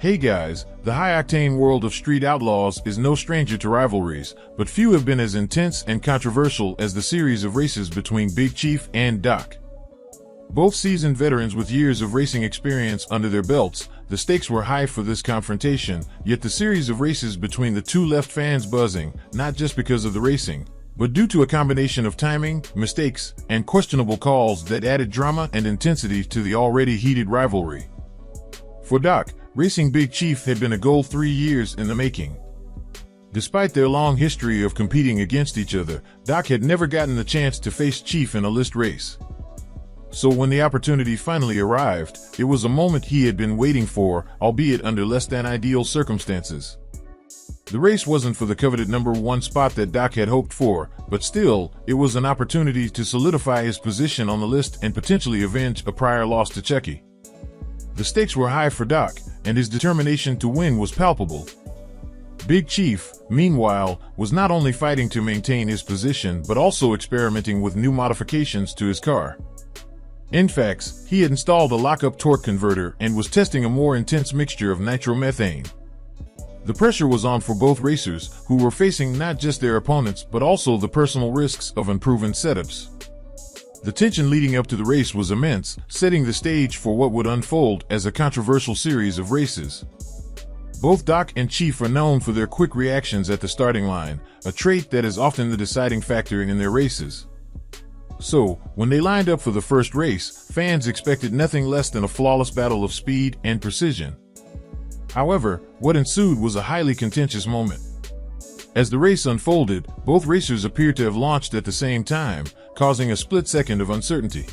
Hey guys, the high-octane world of Street Outlaws is no stranger to rivalries, but few have been as intense and controversial as the series of races between Big Chief and Doc. Both seasoned veterans with years of racing experience under their belts, the stakes were high for this confrontation, yet the series of races between the two left fans buzzing, not just because of the racing, but due to a combination of timing, mistakes, and questionable calls that added drama and intensity to the already heated rivalry. For Doc, racing Big Chief had been a goal 3 years in the making. Despite their long history of competing against each other, Doc had never gotten the chance to face Chief in a list race. So when the opportunity finally arrived, it was a moment he had been waiting for, albeit under less than ideal circumstances. The race wasn't for the coveted #1 spot that Doc had hoped for, but still, it was an opportunity to solidify his position on the list and potentially avenge a prior loss to Chucky. The stakes were high for Doc, and his determination to win was palpable. Big Chief, meanwhile, was not only fighting to maintain his position but also experimenting with new modifications to his car. In fact, he had installed a lockup torque converter and was testing a more intense mixture of nitromethane. The pressure was on for both racers, who were facing not just their opponents but also the personal risks of unproven setups. The tension leading up to the race was immense, setting the stage for what would unfold as a controversial series of races. Both Doc and Chief are known for their quick reactions at the starting line, a trait that is often the deciding factor in their races. So, when they lined up for the first race, fans expected nothing less than a flawless battle of speed and precision. However, what ensued was a highly contentious moment. As the race unfolded, both racers appeared to have launched at the same time, causing a split second of uncertainty.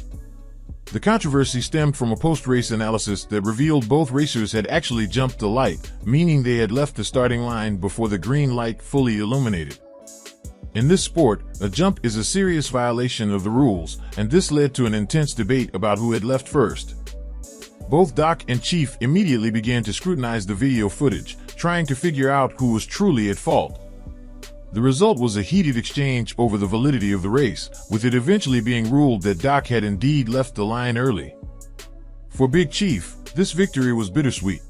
The controversy stemmed from a post-race analysis that revealed both racers had actually jumped the light, meaning they had left the starting line before the green light fully illuminated. In this sport, a jump is a serious violation of the rules, and this led to an intense debate about who had left first. Both Doc and Chief immediately began to scrutinize the video footage, trying to figure out who was truly at fault. The result was a heated exchange over the validity of the race, with it eventually being ruled that Doc had indeed left the line early. For Big Chief, this victory was bittersweet.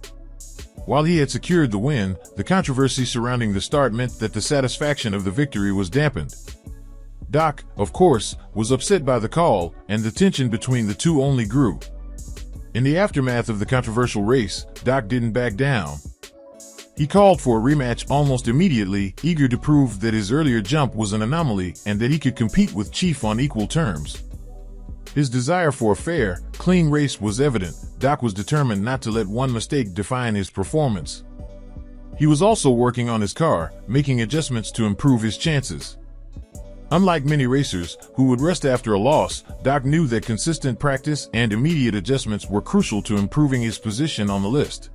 While he had secured the win, the controversy surrounding the start meant that the satisfaction of the victory was dampened. Doc, of course, was upset by the call, and the tension between the two only grew. In the aftermath of the controversial race, Doc didn't back down. He called for a rematch almost immediately, eager to prove that his earlier jump was an anomaly and that he could compete with Chief on equal terms. His desire for a fair, clean race was evident. Doc was determined not to let one mistake define his performance. He was also working on his car, making adjustments to improve his chances. Unlike many racers, who would rest after a loss, Doc knew that consistent practice and immediate adjustments were crucial to improving his position on the list.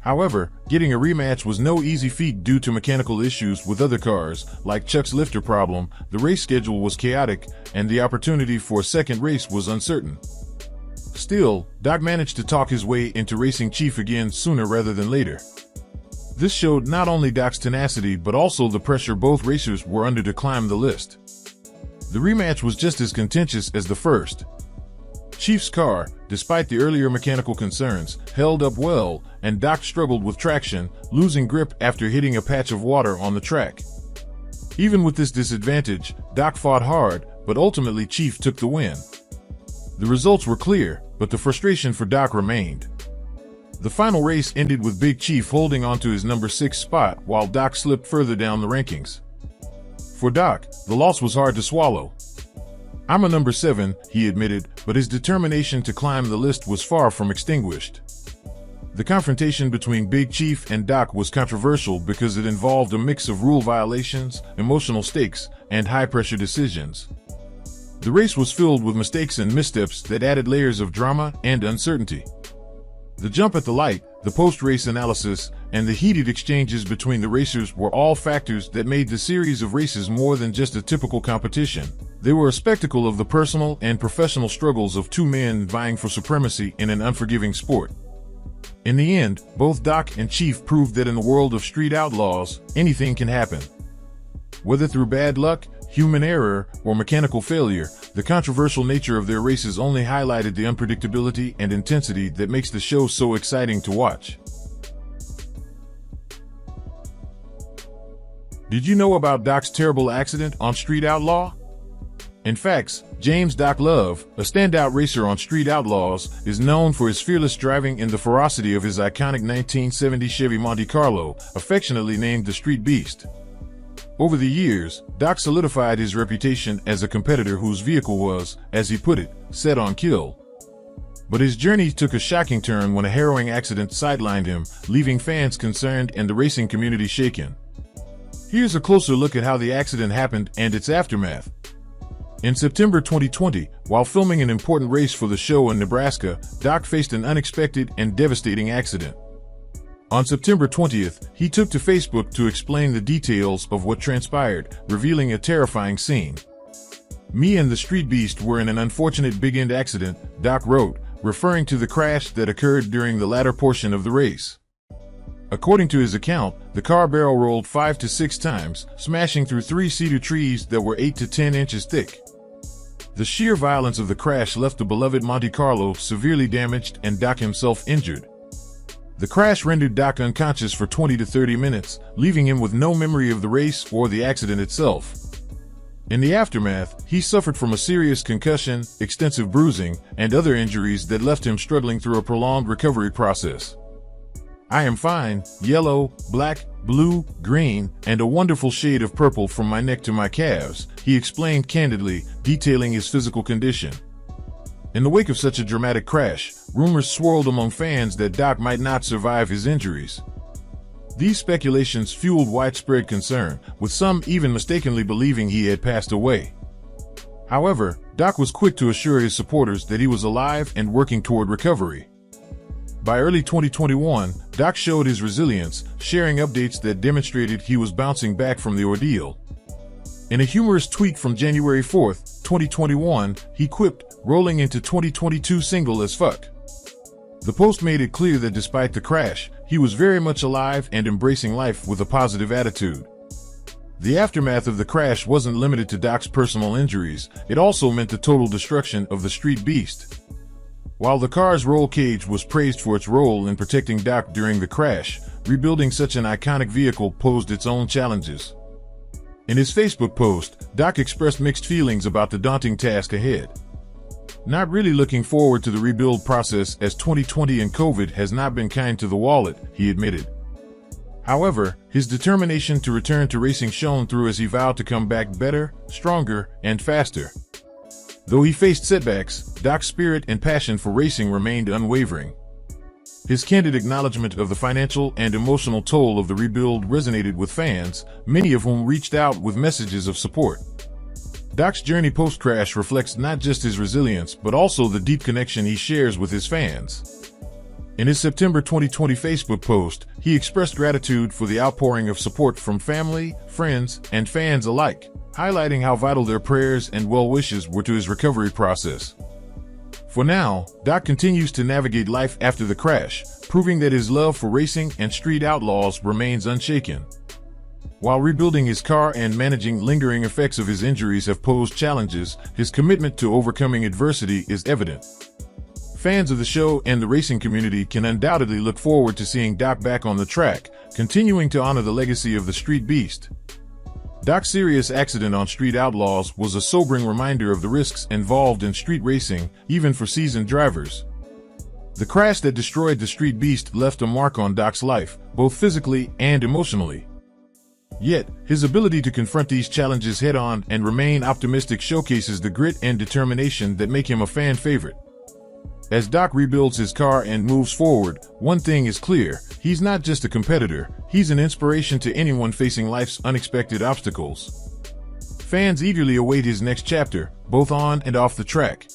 However, getting a rematch was no easy feat due to mechanical issues with other cars, like Chuck's lifter problem. The race schedule was chaotic, and the opportunity for a second race was uncertain. Still, Doc managed to talk his way into racing Chief again sooner rather than later. This showed not only Doc's tenacity but also the pressure both racers were under to climb the list. The rematch was just as contentious as the first. Chief's car, despite the earlier mechanical concerns, held up well, and Doc struggled with traction, losing grip after hitting a patch of water on the track. Even with this disadvantage, Doc fought hard, but ultimately Chief took the win. The results were clear, but the frustration for Doc remained. The final race ended with Big Chief holding onto his #6 spot while Doc slipped further down the rankings. For Doc, the loss was hard to swallow. "I'm a #7, he admitted, but his determination to climb the list was far from extinguished. The confrontation between Big Chief and Doc was controversial because it involved a mix of rule violations, emotional stakes, and high-pressure decisions. The race was filled with mistakes and missteps that added layers of drama and uncertainty. The jump at the light, the post-race analysis, and the heated exchanges between the racers were all factors that made the series of races more than just a typical competition. They were a spectacle of the personal and professional struggles of two men vying for supremacy in an unforgiving sport. In the end, both Doc and Chief proved that in the world of Street Outlaws, anything can happen. Whether through bad luck, human error, or mechanical failure, the controversial nature of their races only highlighted the unpredictability and intensity that makes the show so exciting to watch. Did you know about Doc's terrible accident on Street Outlaw? In fact, James "Doc" Love, a standout racer on Street Outlaws, is known for his fearless driving and the ferocity of his iconic 1970 Chevy Monte Carlo, affectionately named the Street Beast. Over the years, Doc solidified his reputation as a competitor whose vehicle was, as he put it, set on kill. But his journey took a shocking turn when a harrowing accident sidelined him, leaving fans concerned and the racing community shaken. Here's a closer look at how the accident happened and its aftermath. In September 2020, while filming an important race for the show in Nebraska, Doc faced an unexpected and devastating accident. On September 20th, he took to Facebook to explain the details of what transpired, revealing a terrifying scene. "Me and the Street Beast were in an unfortunate big-end accident," Doc wrote, referring to the crash that occurred during the latter portion of the race. According to his account, the car barrel rolled 5 to 6 times, smashing through 3 cedar trees that were 8 to 10 inches thick. The sheer violence of the crash left the beloved Monte Carlo severely damaged and Doc himself injured. The crash rendered Doc unconscious for 20 to 30 minutes, leaving him with no memory of the race or the accident itself. In the aftermath, he suffered from a serious concussion, extensive bruising, and other injuries that left him struggling through a prolonged recovery process. "I am fine, yellow, black, blue, green, and a wonderful shade of purple from my neck to my calves," he explained candidly, detailing his physical condition. In the wake of such a dramatic crash, rumors swirled among fans that Doc might not survive his injuries. These speculations fueled widespread concern, with some even mistakenly believing he had passed away. However, Doc was quick to assure his supporters that he was alive and working toward recovery. By early 2021, Doc showed his resilience, sharing updates that demonstrated he was bouncing back from the ordeal. In a humorous tweet from January 4, 2021, he quipped, "Rolling into 2022 single as fuck." The post made it clear that despite the crash, he was very much alive and embracing life with a positive attitude. The aftermath of the crash wasn't limited to Doc's personal injuries, it also meant the total destruction of the Street Beast. While the car's roll cage was praised for its role in protecting Doc during the crash, rebuilding such an iconic vehicle posed its own challenges. In his Facebook post, Doc expressed mixed feelings about the daunting task ahead. "Not really looking forward to the rebuild process as 2020 and COVID has not been kind to the wallet," he admitted. However, his determination to return to racing shone through as he vowed to come back better, stronger, and faster. Though he faced setbacks, Doc's spirit and passion for racing remained unwavering. His candid acknowledgement of the financial and emotional toll of the rebuild resonated with fans, many of whom reached out with messages of support. Doc's journey post-crash reflects not just his resilience but also the deep connection he shares with his fans. In his September 2020 Facebook post, he expressed gratitude for the outpouring of support from family, friends, and fans alike, highlighting how vital their prayers and well wishes were to his recovery process. For now, Doc continues to navigate life after the crash, proving that his love for racing and Street Outlaws remains unshaken. While rebuilding his car and managing lingering effects of his injuries have posed challenges, his commitment to overcoming adversity is evident. Fans of the show and the racing community can undoubtedly look forward to seeing Doc back on the track, continuing to honor the legacy of the Street Beast. Doc's serious accident on Street Outlaws was a sobering reminder of the risks involved in street racing, even for seasoned drivers. The crash that destroyed the Street Beast left a mark on Doc's life, both physically and emotionally. Yet, his ability to confront these challenges head-on and remain optimistic showcases the grit and determination that make him a fan favorite. As Doc rebuilds his car and moves forward, one thing is clear: he's not just a competitor, he's an inspiration to anyone facing life's unexpected obstacles. Fans eagerly await his next chapter, both on and off the track.